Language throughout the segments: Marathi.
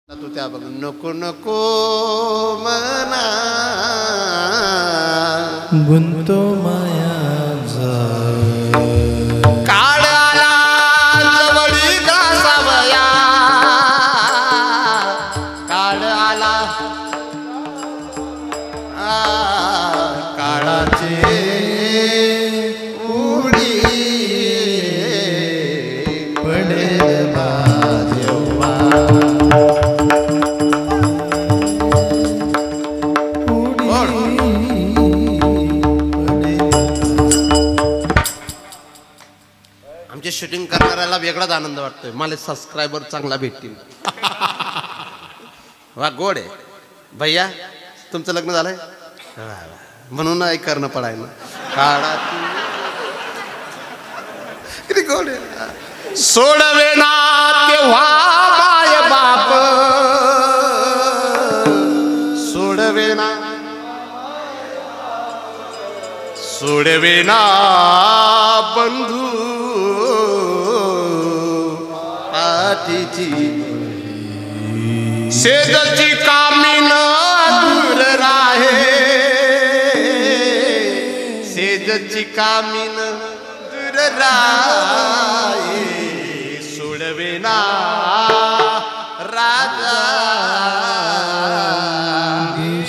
तू त्या बघ नको नको मना गुंतो माया काळ आला जवळी कासावया काळ आला काळाचे उडी पडेल बाजेवा आमचे शूटिंग करणाऱ्याला वेगळाच आनंद वाटतोय मला सबस्क्रायबर चांगला भेटतील वा गोड आहे भैया तुमचं लग्न झालंय म्हणून ऐक करणं पडाय ना काळा किती गोड आहे सोडवे ना तेव्हा माय बाप सोडवे ना सोडवे ना बंधू पाठीची शेजारची कामी न दूर राहे शेजारची कामी न दूर राहे सोडवे ना राजा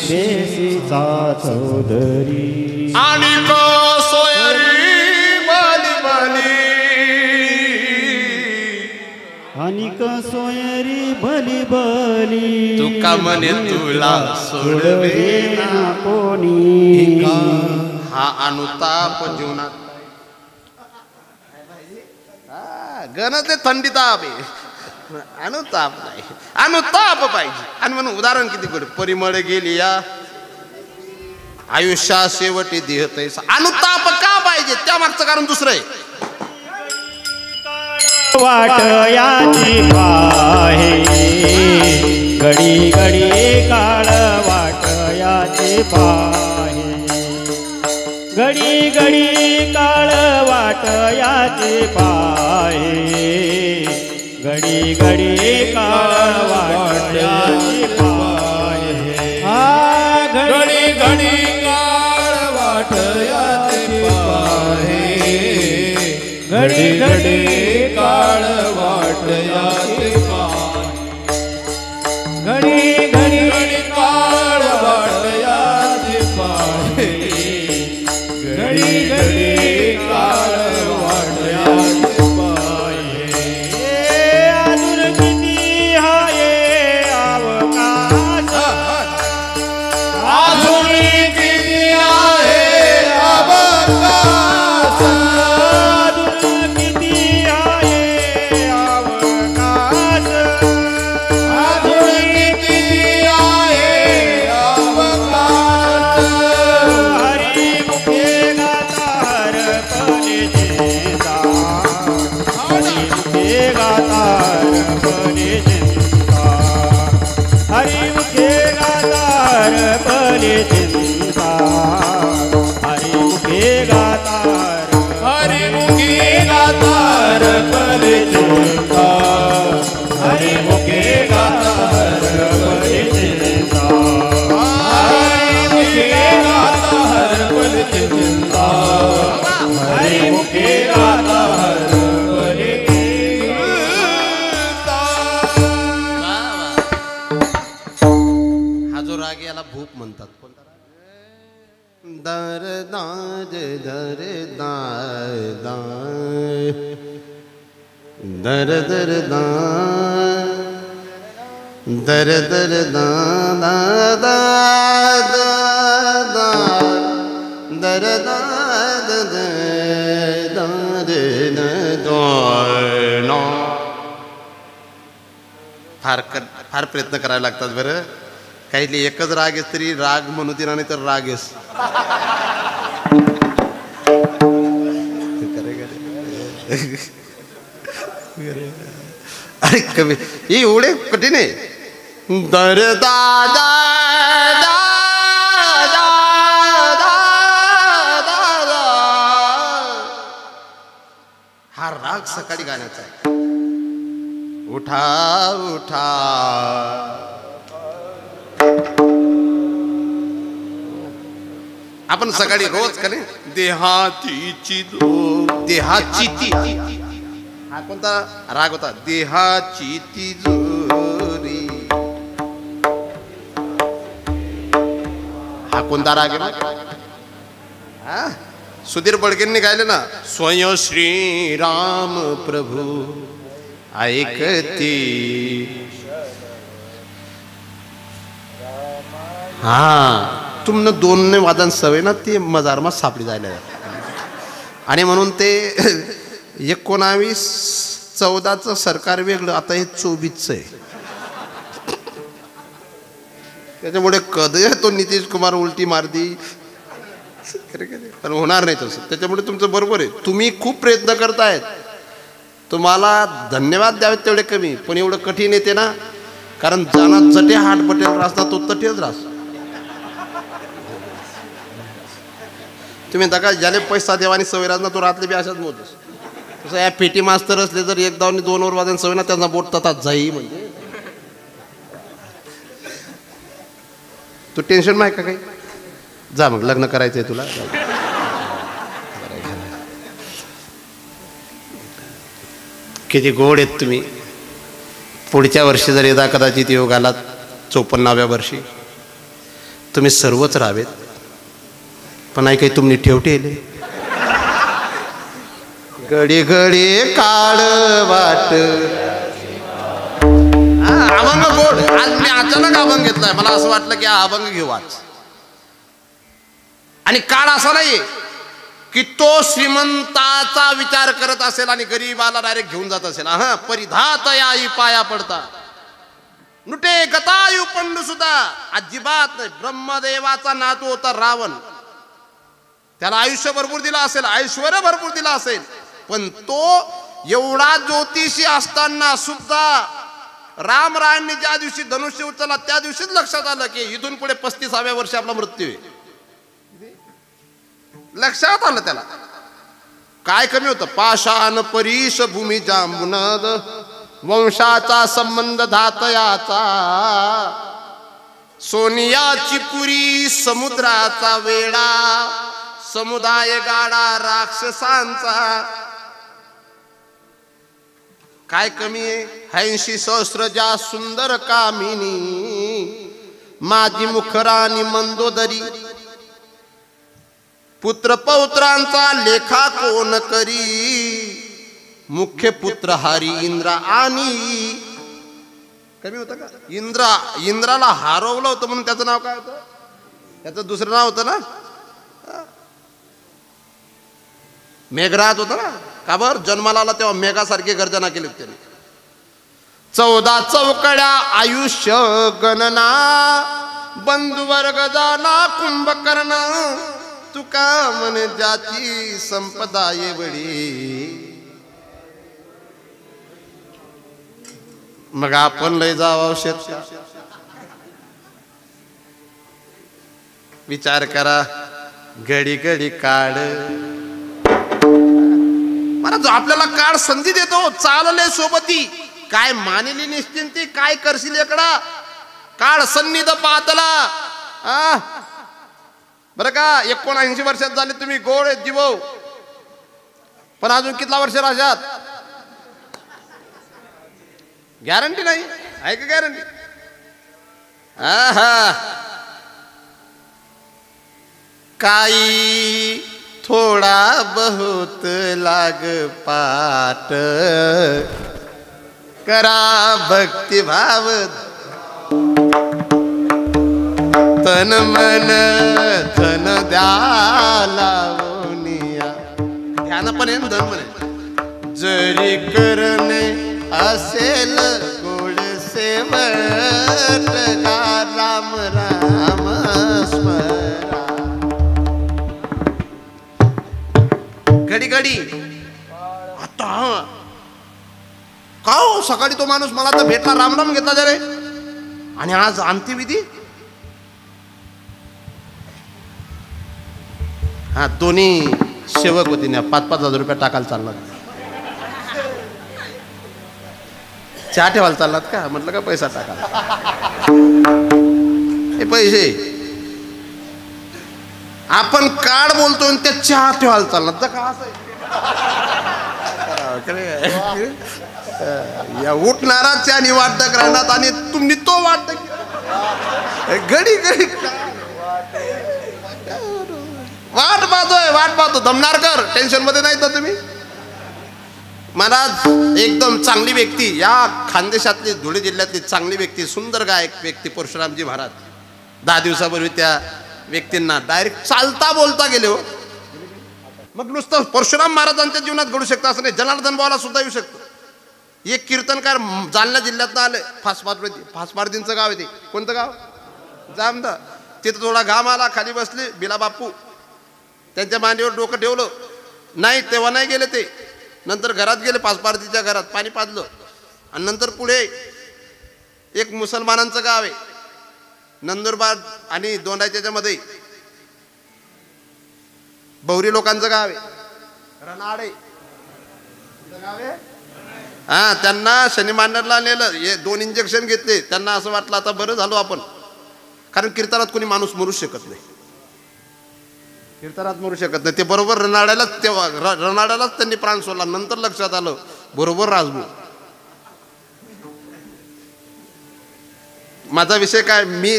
शेषीचा चौधरी आणि सोयरी बली बली आणि सोयरी भली भली तुका म्हणे तुला सोडवे ना कोणी हा अनुताप जीवनात गणच थंडी ताप आहे अनुताप नाही अनुताप पाहिजे आणि म्हणून उदाहरण किती गोड परिमळ गेली या आयुष्या शेवटी देह तैसा अनुताप का पाहिजे त्या मागचं कारण दुसरं आहे वाट याची पाहे घडी घडी काळ वाट याची पाहे घडी घडी काळ वाट याची पाहे घडी घडी काळ वाट याची पाहे हा घडी घडी काळ वाट याची पाहे घडी घडी काळ वाट याची पाहे घडी घडी काळ वाट याची पाहे घडी घडी काळ वाट याची पाहे अजून किती हाये अवकाश अजून किती आहे अवकाश अजून किती आहे अवकाश अजून किती आहे अवकाश हरी मुखे गातार पले चिंता हरी मुखे गातार पले चिंता हरी मुखे गातार पले चिंता हरी मुखे गातार हरी मुखे गातार पले चिंता हरी मुखे गातार पले चिंता हरी मुखे गातार पले चिंता हरी मुखे गातार पले हा जो राग याला भूप म्हणतात कोणता राग दर दाज दर दाय दाय दर दर दा दर दर दा दा दा दा दर दा दा फार प्रयत्न करावे लागतात बरं काही एकच राग आहे तरी राग म्हणू दे नाही तर राग आहेस अरे कमी ही एवढे कठीण आहे दर दादा हा राग सकाळी गाण्याचा आहे उठा उठा आपण सकाळी रोज का नाही देहाची देहाची ती हा कोणता राग होता देहाची तिजोरी हा कोणता राग आहे हा सुधीर बडगेंनी गायले ना स्वयं श्री राम प्रभू ऐकती हा तुमनं दोन वादन सवय ना ती मजारमा सापडी जायला आणि म्हणून ते 1914चं सरकार वेगळं आता हे 24चं आहे त्याच्यामुळे कधी तो नितीश कुमार उलटी मारदी पण होणार नाही तसं त्याच्यामुळे तुमचं बरोबर आहे तुम्ही खूप प्रयत्न करतायत तुम्हाला धन्यवाद द्यावेत तेवढे कमी पण एवढं कठीण येते ना कारण ज्यांना जटे हाट पटेल रास्ता तो तटेच रास तुम्ही का ज्याने पैसा देवानी सवय राहत ना तो रातले बी अशाच मोजस तसं या पेटी मास्तर असले जर 1 2 2 वर वाजन सवय ना त्यांना बोट ततात जाई म्हणजे तू टेन्शन नाही का काही जा मग लग्न करायचंय तुला किती गोड आहेत तुम्ही पुढच्या वर्षी जर यदा कदाचित योग आलात 54व्या वर्षी तुम्ही सर्वच राहावेत पण नाही काही तुम्ही ठेवटेले घडी घडी काळ वाट अभंग गोड आज मी अचानक अभंग घेतलाय मला असं वाटलं की हा अभंग घेऊ आज आणि काळ असा नाहीये की तो श्रीमंताचा विचार करत असेल आणि गरीबाला डायरेक्ट घेऊन जात असेल हा परिधात याई पाया पडता नुटे गतायु पंडू सुद्धा अजिबात नाही ब्रह्मदेवाचा नातू होता रावण त्याला आयुष्य भरपूर दिला असेल ऐश्वर्य भरपूर दिला असेल पण तो एवढा ज्योतिषी असताना सुद्धा रामरायांनी ज्या दिवशी धनुष्य उचलला त्या दिवशीच लक्षात आलं की इथून पुढे 35व्या वर्षी आपला मृत्यू आहे लक्षात आलं त्याला काय कमी होतं पाषाण परीश भूमी जांबुनद वंशाचा संबंध धातयाचा सोनियाची पुरी समुद्राचा वेडा समुदाय गाडा राक्षसांचा काय कमी आहे 80 सहस्र ज्या सुंदर कामिनी माझी मुखराणी मंदोदरी पुत्र पौत्रांचा लेखा कोण करी मुख्य पुत्र हरी इंद्र आणि कमी होतं का इंद्राला हरवलं होतं म्हणून त्याचं नाव काय होतं त्याचं दुसरं नाव होतं ना मेघराज होता ना का बर जन्माला आला तेव्हा मेघासारखी गर्जना केली त्याने 14 चौकड्या आयुष्य गणना बंधुवर्ग जाना कुंभकर्ण तुका मन ज्याची संपदा एवढी मग आपण लय जावं शेत विचार करा घडी घडी काढ मला जो आपल्याला काळ संधी देतो चालले सोबती काय मानली निश्चिंती काय करशील एकडा काळ सन्निध पातला बरं का 79 वर्षात झाले तुम्ही गोड जीव पण अजून कितला वर्ष राहशात गॅरंटी नाही आहे का गॅरंटी काही थोडा बहुत लाग पाट करा भक्ती भाव तन मन धन द्याला ध्यान पण आहे धन पण जरी करणे असेल गोड सेवट राम राम स्मरा घडी घडी आता का हो सकाळी तो माणूस मला तर भेटला राम राम घेतला जरे आणि आज अंत्यविधी हा दोन्ही सेवक होती ना 5,000 रुपये टाकायला चालला चहा ठेवायला चाललात का म्हटलं का पैसा टाका हे पैसे आपण काढ बोलतो आणि त्या चहा ठेवायला चालणार तर का असं या उठणारा चहानी वाटत राहणार आणि तुम्ही तो वाटत घडी घडी वाट पाहतो दमनारकर टेन्शन मध्ये नाही तर तुम्ही. महाराज एकदम चांगली व्यक्ती, या खानदेशातली धुळे जिल्ह्यातली चांगली व्यक्ती, सुंदर गायक व्यक्ती परशुरामजी महाराज 10 दिवसापूर्वी त्या व्यक्तींना डायरेक्ट चालता बोलता गेले हो. मग नुसतं परशुराम महाराजांच्या जीवनात घडू शकतं असं नाही, जनार्दन भावाला सुद्धा येऊ शकतो. एक कीर्तनकार जालना जिल्ह्यात आले, फासपारदींचं गाव आहे ते. कोणतं गाव? जामदा. तिथं थोडा घाम आला, खाली बसले बिला बापू, त्यांच्या मांडीवर डोकं ठेवलं. नाही तेव्हा नाही गेले ते, नंतर घरात गेले, फासपारदीच्या घरात पाणी पाजलं. आणि नंतर पुढे एक मुसलमानांचं गाव आहे नंदुरबार आणि दोंडाच्याच्या मध्ये, बहुरी लोकांचं गाव आहे रनाडे गाव आहे. हा, त्यांना शनी मांडरला नेलं, हे 2 इंजेक्शन घेतले. त्यांना असं वाटलं आता बरं झालो आपण, कारण कीर्तनात कोणी माणूस मरू शकत नाही, कीर्तनात मरू शकत नाही. ते बरोबर रनाड्यालाच, तेव्हा रनाड्यालाच त्यांनी प्राण सोडला. नंतर लक्षात आलं बरोबर राजभू. माझा विषय काय, मी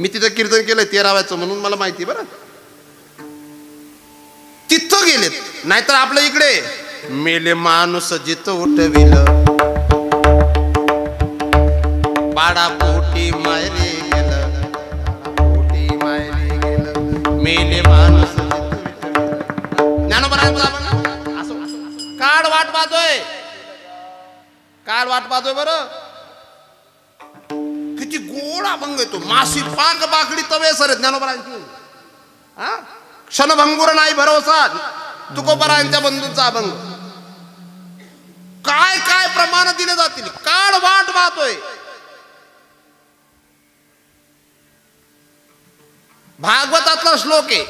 तिथं कीर्तन केलंय 13व्याचं म्हणून मला माहिती. बरं तिथं गेलेत, नाहीतर आपल्या इकडे मेले माणूस जिथं उठविल, पाडा पोटी मायरे गेलं, पोटी मायरे गेलं, मेले माणूस ज्ञानोबरांचा असं काळ वाट पाहतोय, काळ वाट पाहतोय. बरं किती गोड अभंग येतो, मासी पाक बाकडी तवे सर ज्ञानोबरांची. हा, क्षणभंगुर नाही भरोसा, तुकोबरांच्या बंधूंचा अभंग. काय काय प्रमाण दिले जातील, काळ वाट पाहतोय. भागवतातला श्लोक आहे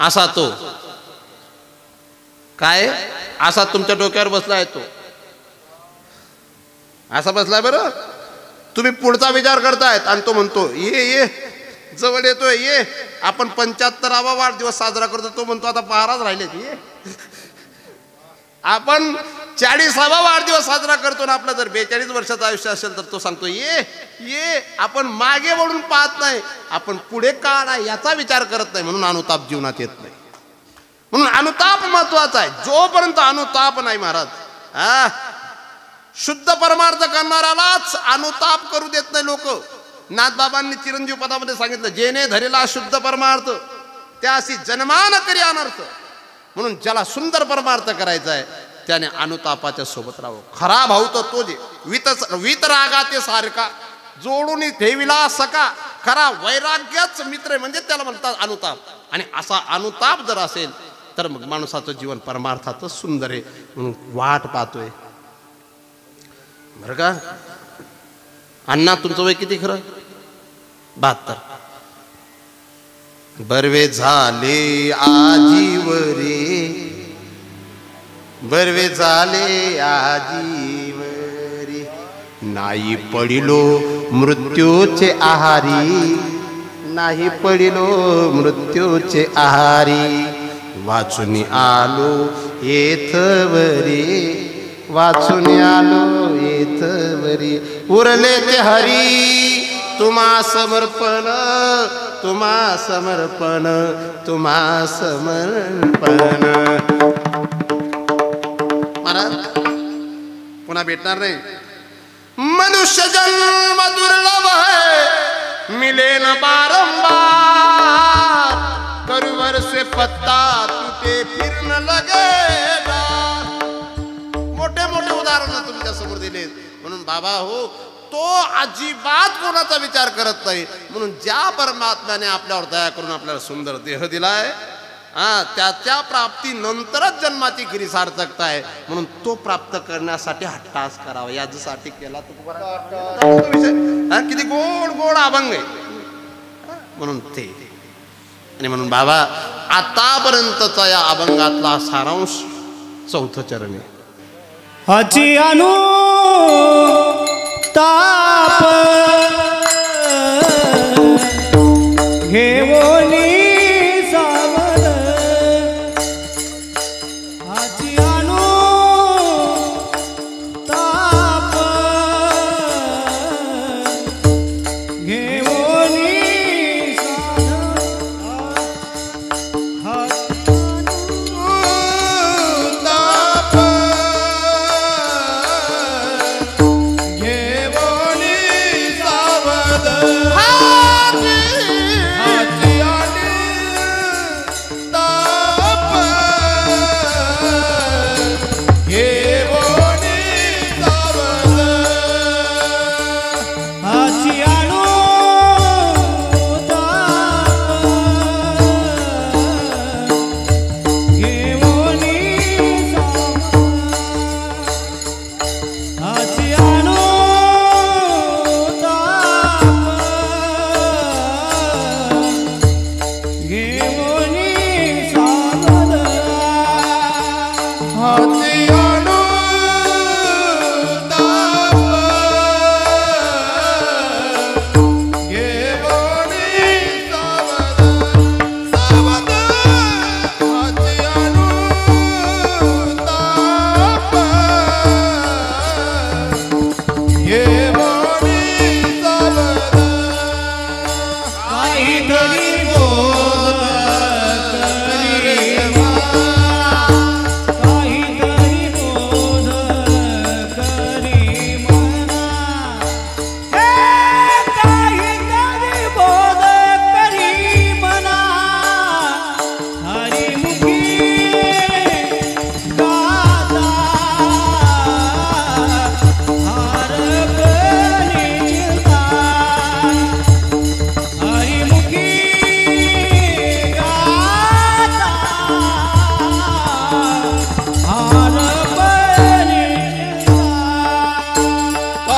असा, तो काय असा तुमच्या डोक्यावर बसला आहे, तो असा बसलाय. बरं तुम्ही पुढचा विचार करतायत आणि तो म्हणतो ये जवळ येतोय, ये आपण 75वा वाढदिवस साजरा करतो, तो म्हणतो आता 12च राहिलेत. ये आपण 40वा वाढदिवस साजरा करतो ना, आपला जर 42 वर्षाचं आयुष्य असेल तर तो सांगतो ये. आपण मागे वळून पाहत नाही, आपण पुढे काळ आहे याचा विचार करत नाही, म्हणून अनुताप जीवनात येत नाही. म्हणून अनुताप महत्वाचा आहे. जोपर्यंत अनुताप नाही महाराज, शुद्ध परमार्थ करणाऱ्यालाच अनुताप करू देत नाही लोक. नाथबाबांनी चिरंजीव पदामध्ये सांगितलं, जेने धरेला शुद्ध परमार्थ त्याशी जन्मान करी अनर्थ. म्हणून ज्याला सुंदर परमार्थ करायचा आहे त्याने अनुतापाच्या सोबत राहावं. खरा भाऊ तो जे वितरागा ते सारखा जोडून ठेविला सका, खरा वैराग्यच मित्र आहे, म्हणजे त्याला म्हणतात अनुताप. आणि असा अनुताप जर असेल तर मग माणसाचं जीवन परमार्थातच सुंदर आहे. म्हणून वाट पाहतोय. बरं का अण्णा, तुमचं वय किती खरं? 72. बर्वे झाले आजीवरे, बर्वे झाले आजीवरे, नाही पडिलो मृत्यूचे आहारी, नाही पडिलो मृत्यूचे आहारी. वाचून आलो येथवरे, वाचून आलो येथवरे, उरले ते हरी तुम्हा समर्पण, तुम्हा समर्पण, तुम्हा समर्पण. महाराज पुन्हा भेटणार नाही. मनुष्य जन्म दुर्लभ है, मिले न बारंबार, करुवर से पत्ता तुटे फिर न लगेगा. मोठे मोठे उदाहरण तुमच्या समोर दिले. म्हणून बाबा हो, तो अजिबात कोणाचा विचार करत नाही. म्हणून ज्या परमात्म्याने आपल्यावर दया करून आपल्याला सुंदर देह दिलाय, त्याच्या प्राप्तीनंतरच जन्माची खरी सार्थकता आहे. म्हणून तो प्राप्त करण्यासाठी हट्टास करावा, याच्यासाठी केला तो विषय. किती गोड गोड अभंग आहे. म्हणून ते, आणि म्हणून बाबा आतापर्यंतचा या अभंगातला सारांश 4थं चरण आहे. हाची ताप घे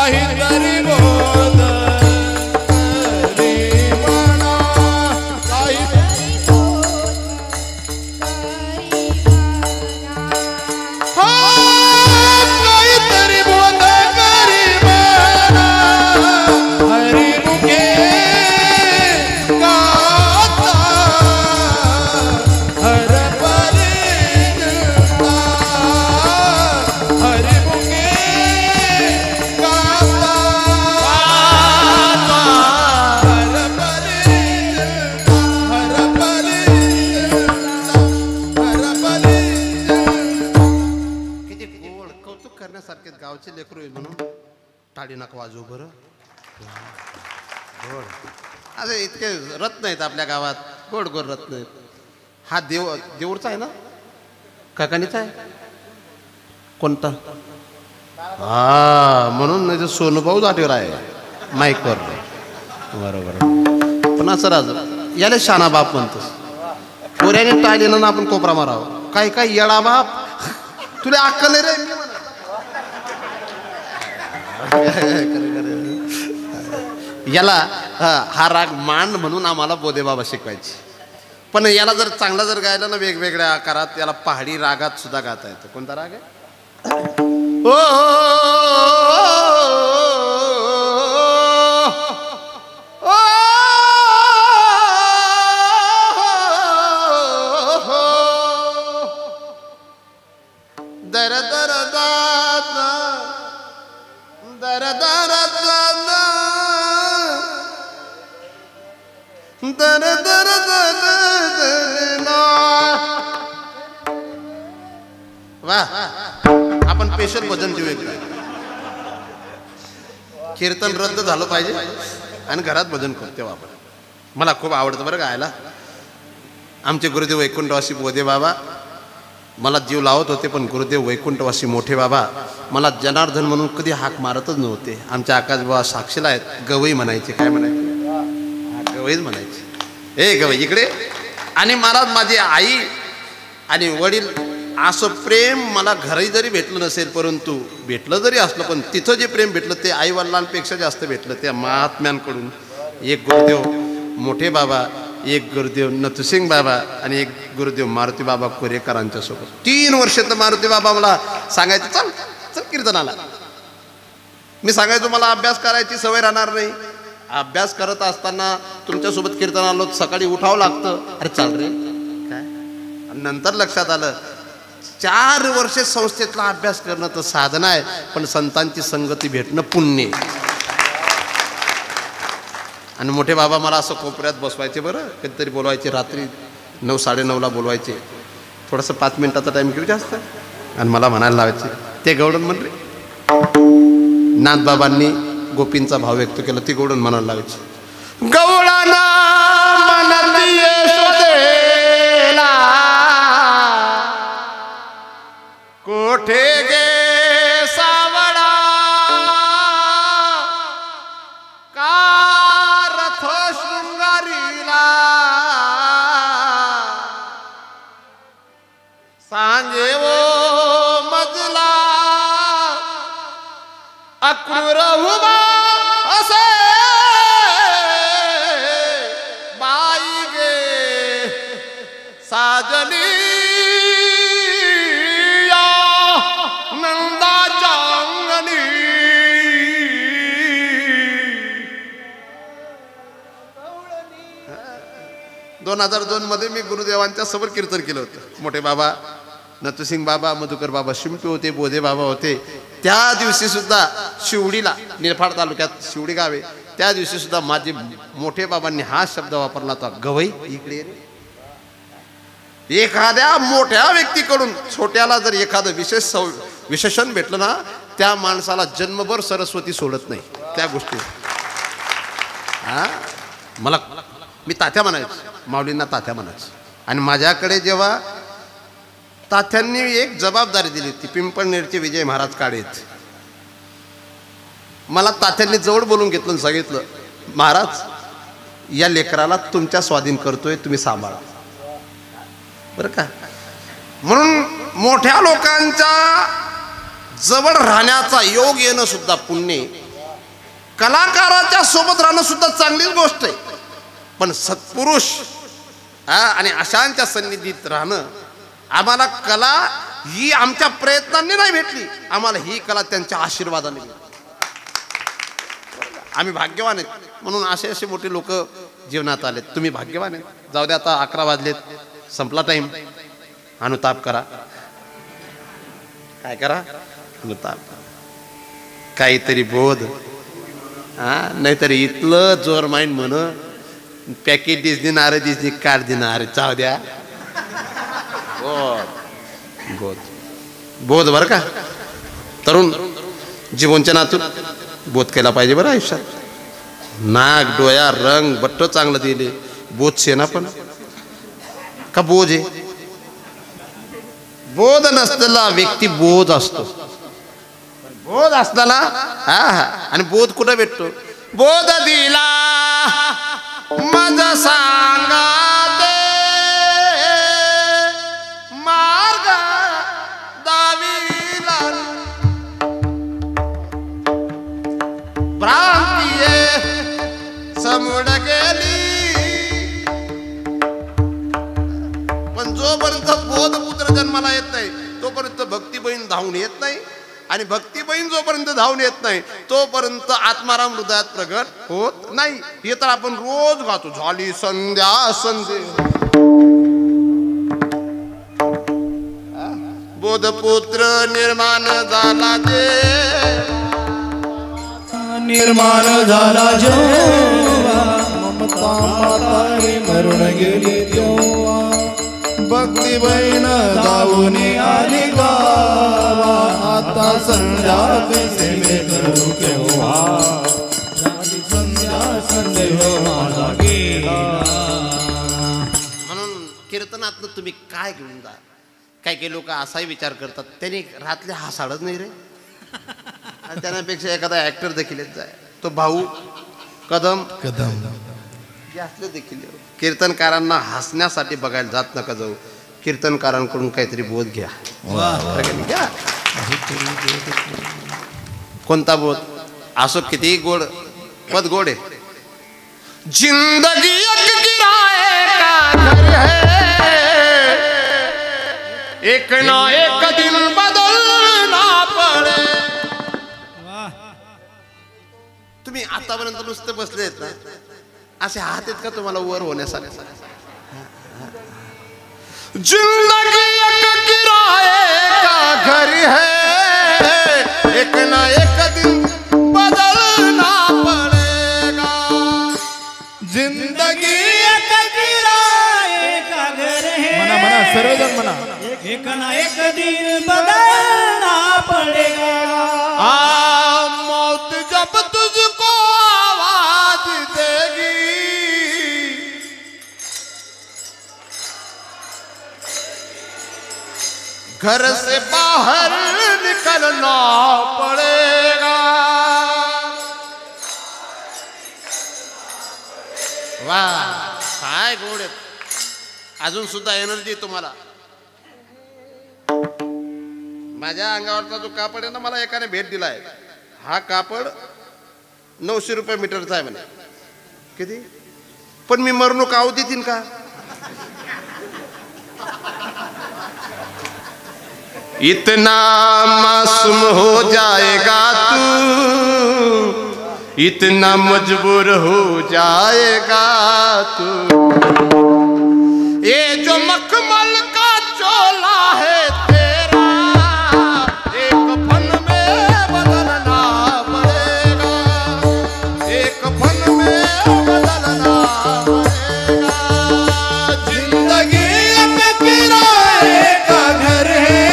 काहीतरी बोध करी म्हणा काहीतरी काहीतरी बोध करी म्हणा हरिमुखे गाता हरपले हरिमुखे गाता हरपले किती गोड कौतुक करण्यासारखे गावचे लेकरू आहे म्हणून टाळी नका वाजवू बरं. गोड असे इतके रत्न आहेत आपल्या गावात, गोड गोड रत्न आहेत. हा देऊरचा आहे ना, काकानीचा आहे कोणता? हा म्हणून नाही तर सोनूभाऊ जाटीवर आहे माईकवर. बरोबर. पण असं राज याला शाना बाप म्हणतोस. पोऱ्याने टाळी ना आपण कोपरा मारावं. काय काय येडा बाप, तुला अक्कल नाही रे. याला हा राग मांड म्हणून आम्हाला बोधे बाबा शिकवायचे. पण याला जर चांगला जर गायला ना वेगवेगळ्या आकारात याला पहाडी रागात सुद्धा गाता येतो. कोणता राग आहे? ओ दर दर दादा दर दर दादा दर दर दादा. वा आपण स्पेशल भजन देऊ. एक कीर्तन रद्द झालं पाहिजे आणि घरात भजन करतो आपण. मला खूप आवडतं बरं गायला. आमचे गुरुदेव वैकुंठवासी बोधे बाबा मला जीव लावत होते, पण गुरुदेव वैकुंठवासी मोठे बाबा मला जनार्दन म्हणून कधी हाक मारतच नव्हते. आमच्या आकाश बाबा साक्षीला आहेत. गवई म्हणायचे. काय म्हणायचे? गवईच म्हणायचे. ए गवई इकडे. आणि मला माझी आई आणि वडील असं प्रेम मला घरी जरी भेटलं नसेल, परंतु भेटलं जरी असलं, पण तिथं जे प्रेम भेटलं ते आई वडिलांपेक्षा जास्त भेटलं त्या महात्म्यांकडून. एक गुरुदेव मोठे बाबा, एक गुरुदेव नथुसिंग बाबा आणि एक गुरुदेव मारुती बाबा कोरेकरांच्या सोबत 3 वर्ष तर मारुती बाबा मला सांगायचं चल चल कीर्तनाला. मी सांगायचो मला अभ्यास करायची सवय राहणार नाही. अभ्यास करत असताना तुमच्यासोबत कीर्तनाला सकाळी उठावं लागतं. अरे चाल रे काय. आणि नंतर लक्षात आलं 4 वर्षे संस्थेतला अभ्यास करणं तर साधना आहे, पण संतांची संगती भेटणं पुण्य. आणि मोठे बाबा मला असं कोपऱ्यात बसवायचे बरं. कधीतरी बोलवायचे रात्री 9 साडेनऊला बोलवायचे. थोडंसं 5 मिनिटाचा टाईम घेऊ जास्त. आणि मला म्हणायला लावायचे ते गवडण म्हण रे. नाथबाबांनी गोपींचा भाव व्यक्त केला. ती गवडण म्हणायला लावायची. गवळाना मनती यशोदेला कोठे गे सावळा का रथ शृंगारीला सांगे वो मजला अक्रूर उभा असे बाई गे साजली नंदाच्या अंगणी. 2002 मध्ये मी गुरुदेवांच्या समोर कीर्तन केलं होतं. मोठे बाबा नथुसिंग बाबा, मधुकर बाबा शिंपी होते, बोधे बाबा होते. त्या दिवशी सुद्धा शिवडीला, निरफाड तालुक्यात शिवडी गावे, त्या दिवशी सुद्धा माझे मोठे बाबांनी हा शब्द वापरला होता. गवई इकडे. एखाद्या मोठ्या व्यक्तीकडून छोट्याला जर एखादं विशेषण भेटलं ना, त्या माणसाला जन्मभर सरस्वती सोडत नाही त्या गोष्टी. मला मी तात्या म्हणायचो, माऊलींना तात्या म्हणायचो. आणि माझ्याकडे जेव्हा तात्यांनी एक जबाबदारी दिली होती, पिंपळनेरचे विजय महाराज काळेत, मला तात्यांनी जवळ बोलून घेतलं आणि सांगितलं, महाराज या लेकराला तुमच्या स्वाधीन करतोय, तुम्ही सांभाळा बरं का. म्हणून मोठ्या लोकांच्या जवळ राहण्याचा योग येणं सुद्धा पुण्य. कलाकाराच्या सोबत राहणं सुद्धा चांगलीच गोष्ट आहे, पण सत्पुरुष आणि अशांच्या सन्निधीत राहणं, आम्हाला कला ही आमच्या प्रयत्नांनी नाही भेटली, आम्हाला ही कला त्यांच्या आशीर्वादाने भेटली. आम्ही भाग्यवान आहेत म्हणून असे असे मोठे लोक जीवनात आलेत. तुम्ही भाग्यवान आहेत. जाऊ द्या, आता 11 वाजलेत, संपला टाइम. अनुताप करा. काय करा? अनुताप. काहीतरी बोध, नाहीतर इथलं जोर माइंड म्हण पॅकेट दिसणे नारळ दिसणे कार देणार. जाऊ द्या, बोध बोध बरं का. तरुण जीवनच्या नातून बोध केला पाहिजे बरं आयुष्यात. नाक डोया रंग बट्ट चांगलं दिले, बोध सेना पण का बोध आहे. बोध नसलेला व्यक्ती बोध असतो, बोध असताना आणि बोध कुठं भेटतो. बोध दिला मज सांगा मार्ग दाविला भ्रांती समुड गेली. पण जोपर्यंत बोध पुत्र जन्माला येत नाही तोपर्यंत भक्ती बहीण धावून येत नाही, आणि भक्ती बहीण जोपर्यंत धावून येत नाही तोपर्यंत आत्माराम हृदयात प्रगट होत नाही. हे तर आपण रोज गातो. झाली संध्या संध्या बोधपुत्र निर्माण झाला जे, निर्माण झाला जेव्हा ममता मातारी मरून गेली तेव्हा भक्ती बहीण धावून आली गावा. आता संध्या कैसे मी करू केव्हा झाली संध्या संध्या माझा गेला. म्हणून कीर्तनातनं तुम्ही काय घेऊन जा. काही लोक असाही विचार करतात त्यांनी रातले हसाडच नाही रे, आणि त्यापेक्षा एखादा ऍक्टर देखील येत जाय. तो भाऊ कदम जे असले देखील कीर्तनकारांना हसण्यासाठी बघायला जात नका जाऊ. कीर्तनकारांकडून काहीतरी बोध घ्या. घ्या. कोणता बोध असो, किती गोड पद गोड आहे. जिंदगी एक किराए का घर है, एक ना एक दिन बदलना पड़े. तुम्ही आतापर्यंत नुसते बसलेत ना, असे हात आहेत का तुम्हाला वर होण्यासाठी. जिंदगी एक किराए का घर है, एक ना एक दिन बदलना पड़ेगा. जिंदगी एक किराए का घर है, मना मना सर्वजण मना. एक ना एक दिन बदलना पड़ेगा. मौत जब तुझको आवाज देगी, घर से बाहर निकलना पड़ेगा. वाह, काय गोड आहेत. अजून सुद्धा एनर्जी तुम्हाला. माझ्या अंगावरचा जो कापड आहे ना, मला एकाने भेट दिलाय. हा कापड 900 रुपये मीटरचा आहे म्हणे. किती? पण मी मरणूक आऊ देतीन का. इतना मासूम हो जाएगा तू, इतना मजबूर हो जाएगा तू. ये जो मखमल का चोला है तेरा, एक फन में बदलना पड़ेगा. एक फन में बदलना पड़ेगा. जिंदगी एक किराए का घर है,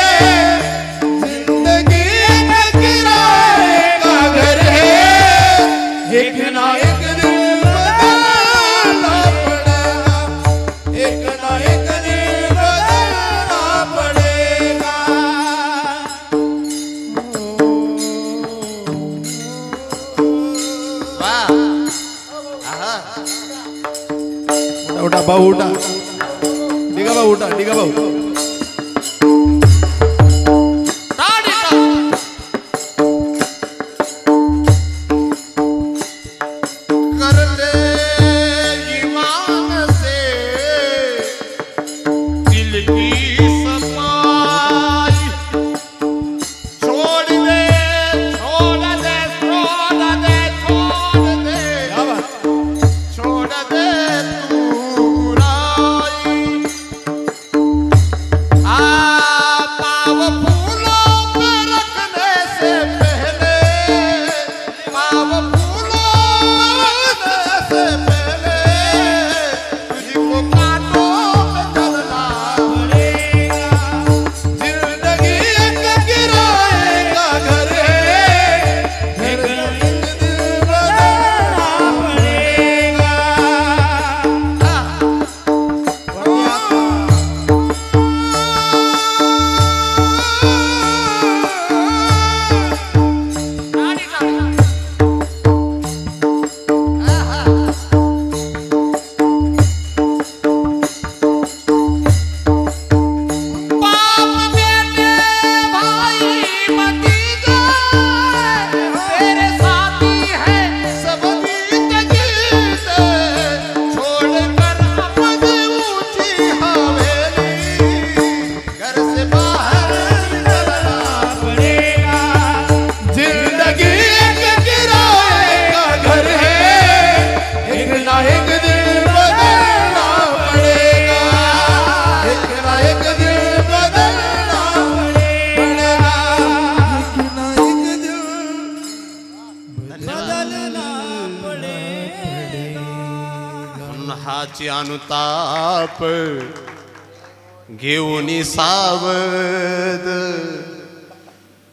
जिंदगी एक किराए का घर है, एक ना एक दिन बदलना पड़ेगा. एक ना एक दिन बदलना पड़ेगा. वाह. आहा. उठा भाऊ उठा. डिगा भाऊ उठा. डिगा भाऊ. दुःखाची अनुताप घेऊन सावध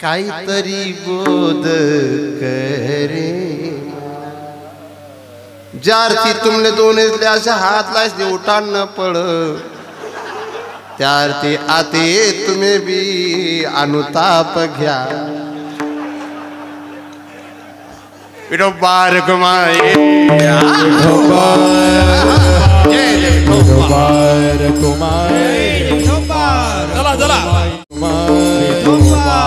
काहीतरी बोध करे ज्यार्थी तुमने दोन अशा हात लायस उठान न पड त्यार्थी आते तुम्ही बी अनुताप घ्या विठोबा रखुमाई विठोबा रखुमाई चला चला विठोबा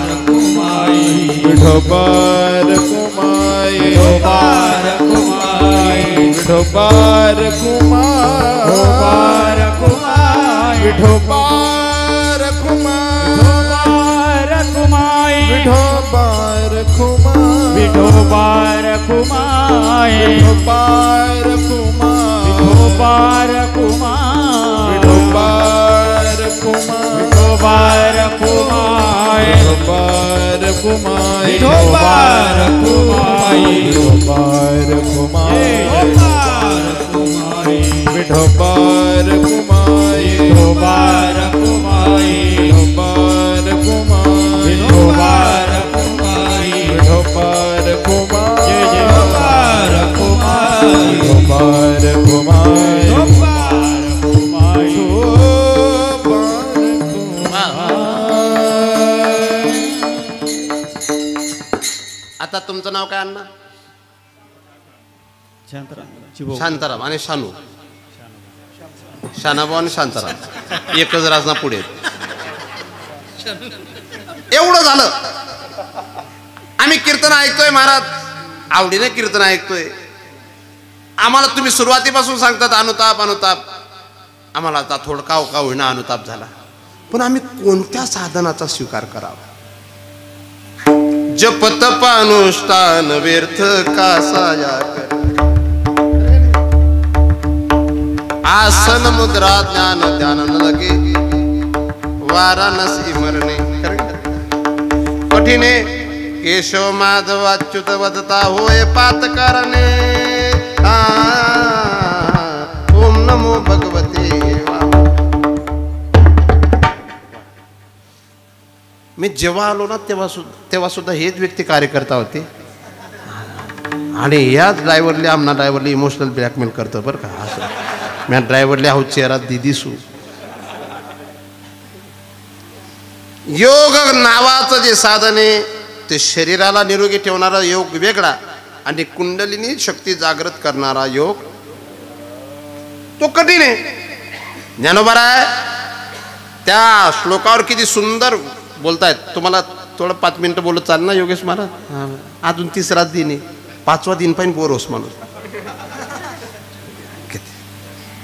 रखुमाई विठोबा रखुमाई विठोबा रखुमाई विठोबा रखुमाई विठोबा रखुमाई विठोबा रखुमाई विठोबा रखुमाई विठोबा रखुमाई विठोबा रखुमाई विठोबा रखुमाई विठोबा रखुमाई विठोबा रखुमाई विठोबा रखुमाई विठोबा रखुमाई विठोबा रखुमाई विठोबा रखुमाई विठोबा रखुमाई विठोबा विठोबा रखुमाई रखुमाई विठोबा रखुमाई जय जय रखुमाई विठोबा रखुमाई विठोबा रखुमाई आता तुमचं नाव काय अण्णा शांताराम आणि शानू शानाभाऊ आणि शांताराम एकच राजना पुढे एवढं झालं आम्ही कीर्तन ऐकतोय महाराज आवडीने कीर्तन ऐकतोय आम्हाला तुम्ही सुरुवातीपासून सांगतात अनुताप अनुताप आम्हाला आता थोडं का होईना अनुताप झाला पण आम्ही कोणत्या साधनाचा स्वीकार करावा जप तप अनुष्ठान व्यर्थ कासाया कर आसन मुद्रा ज्ञान ध्यान न लगे वाराणसी मरणे कठीणे केशव माधव अच्युत वदता होय पात करणे ओम नमो भगवते मी जेव्हा आलो ना तेव्हा सुद्धा हेच व्यक्ती कार्यकर्ता होते आणि याच ड्रायव्हरले आमना ड्रायव्हरले इमोशनल ब्लॅकमेल करतो बरं का असं मी ड्रायव्हरले आहो चेहरा दिसू योग नावाचं जे साधन आहे ते शरीराला निरोगी ठेवणारा योग वेगळा आणि कुंडलिनी शक्ती जागृत करणारा योग तो कठीण आहे ज्ञानोबा आहे त्या श्लोकावर किती सुंदर बोलतायत तुम्हाला थोडं 5 मिनिटं बोलत चाल ना योगेश महाराज अजून 3रा दिन आहे 5वा दिन पण बोर होस माणूस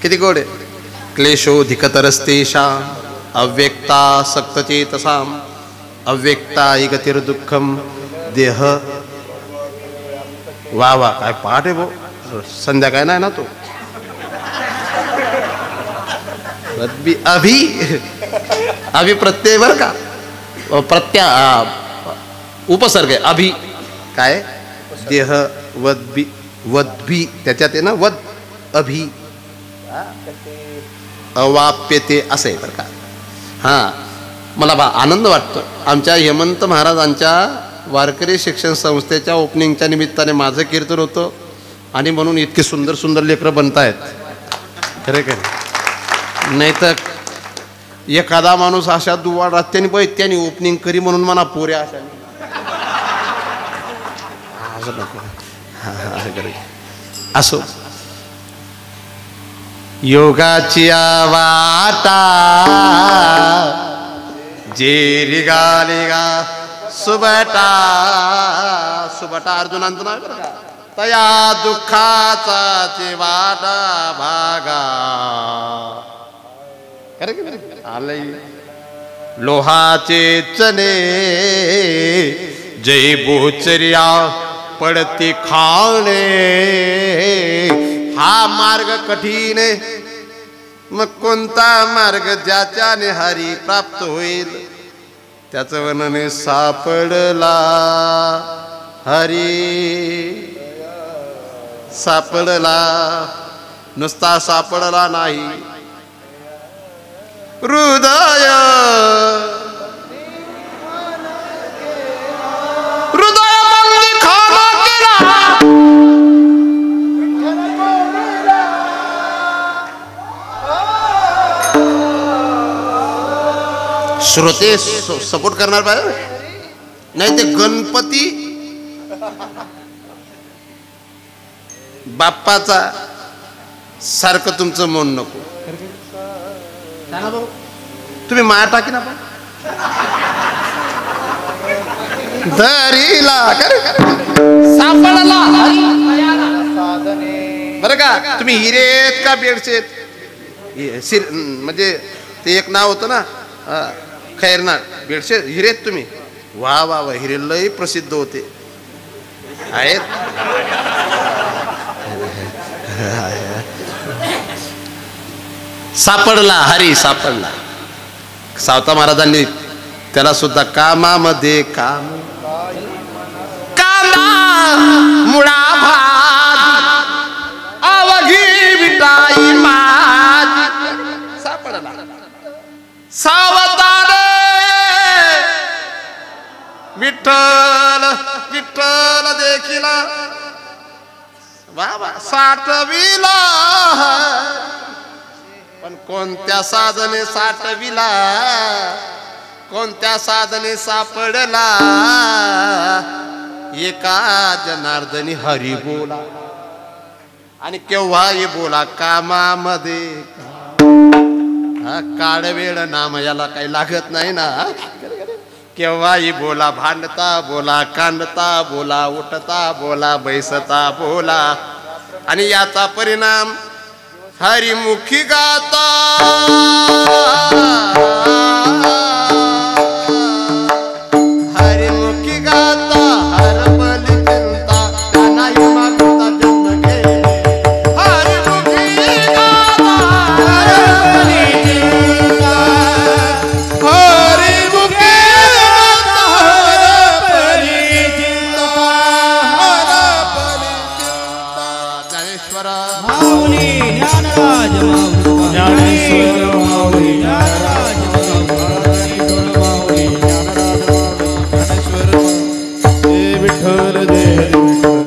किती गोड आहे क्लेशोधिकतरस्तेषां अव्यक्ता सक्तचेतसाम अव्यक्ता गतिर्दुःखम देह वा वा काय पाठ आहे भाऊ संध्याकाळ नाही ना तो अभि अभि प्रत्यय बर का उपसर्ग आहे अभि काय देह वद्भी वद्भी त्याच्यात आहे ना वद अभि अवाप्यते असं आहे बरं का हां मला आनंद वाटतो आमच्या हेमंत महाराजांच्या वारकरी शिक्षण संस्थेच्या ओपनिंगच्या निमित्ताने माझं कीर्तन होतं आणि म्हणून इतके सुंदर सुंदर लेकरं बनत आहेत खरे काय नाही तर एखादा माणूस अशा दुवाड रात्याने त्याने ओपनिंग करी म्हणून म्हणा पोऱ्या अशा असं नको असं करे असो योगाची वाटा जे रिगा सुबटा सुबटा अर्जुनांचं नाव बरं का तया दुःखाचा वाटा भागा आलंय लोहाचे चणे जय बोचर्या पडती खाणे हा मार्ग कठीण मग कोणता मार्ग ज्याच्याने हरी प्राप्त होईल त्याचं वर्णन सापडला हरी सापडला नुसता सापडला नाही हृदय बंदी खाना केला श्रोते सपोर्ट करणार पाहिजे नाही ते गणपती बाप्पाचा सारखं तुमचं मन नको तुम्ही माया टाकी ना पण दरीला सापडला बरं का तुम्ही हिरेत का बेडशेत म्हणजे ते एक नाव होतं ना खैरनाथ बेडशेत हिरेत तुम्ही वा वा वा हिरे लय प्रसिद्ध होते आहेत सापडला हरी सापडला सावता महाराजांनी त्याला सुद्धा कामामध्ये काम कांदा मुळा भात अवघी विटाई माझी सापडला सावतारे विठ्ठल विठ्ठल देखिला बाबा साठविला पण कोणत्या साधने साठविला कोणत्या साधने सापडला एका जनार्दनी हरी बोला आणि केव्हा हे बोला कामामध्ये काळवेळ नाम याला काही लागत नाही ना केव्हाही बोला भांडता बोला कांडता बोला उठता बोला बैसता बोला आणि याचा परिणाम हरिमुखी गाता हरिमुखी गाता हरपली चिंता त्यांनाही मागता जन्म घे हरिमुखी गाता हरपली चिंता हरिमुखी माऊली ज्ञानराज माऊली